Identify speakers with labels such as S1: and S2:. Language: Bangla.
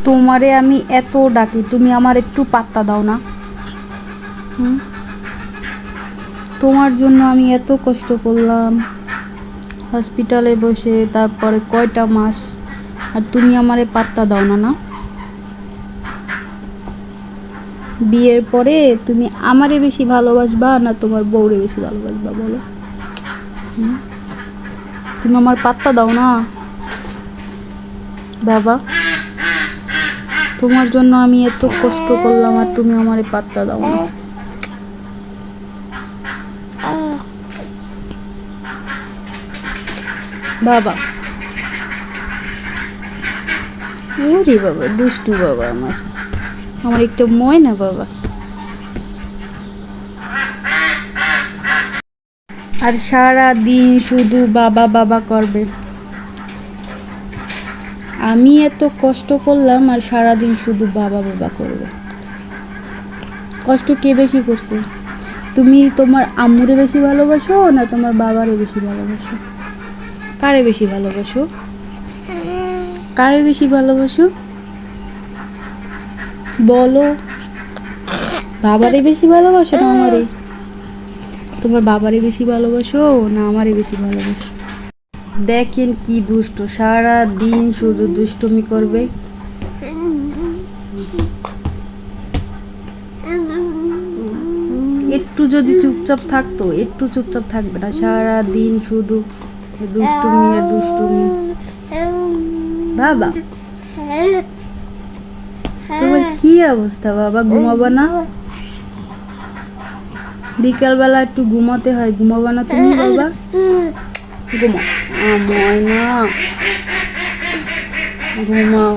S1: তোমারে আমি এত ডাকি, তুমি আমার একটু পাত্তা দাও না। তোমার জন্য আমি এত কষ্ট করলাম হসপিটালে বসে, তারপরে কয়টা মাস, আর তুমি আমারে পাত্তা দাও না। না, বিয়ের পরে তুমি আমারে বেশি ভালোবাসবা না তোমার বউরে বেশি ভালোবাসবা বলো? তুমি আমার পাত্তা দাও না বাবা। তোমার জন্য আমি এত কষ্ট করলাম আর তুমি আমারে পাত্তা দাও না বাবা। ওরে বাবা, দুষ্টু বাবা আমার, আমার একটা ময়না বাবা। আর সারা দিন শুধু বাবা বাবা করবে। আমি এত কষ্ট করলাম আর সারাদিন শুধু বাবা বাবা করবে। কষ্ট কে বেশি করছে? তুমি তোমার আম্মুরে বেশি ভালোবাসো না তোমার বাবারে বেশি ভালোবাসো? কারে বেশি ভালোবাসো? কারে বেশি ভালোবাসো বলো? বাবারে বেশি ভালোবাসো না আমারে? তোমার বাবারে বেশি ভালোবাসো না আমারে বেশি ভালোবাসো? দেখেন কি দুষ্ট, সারা দিন শুধু দুষ্টুমি করবে। একটু যদি চুপচাপ থাকতো, একটু চুপচাপ থাকবে না, সারা দিন শুধু দুষ্টুমি আর দুষ্টুমি। বাবা, তোমার কি অবস্থা বাবা? ঘুমাবা না? বিকালবেলা একটু ঘুমাতে হয়, ঘুমাবা না তুমি বাবা? ঘুমাও ময়না, ঘুমাও।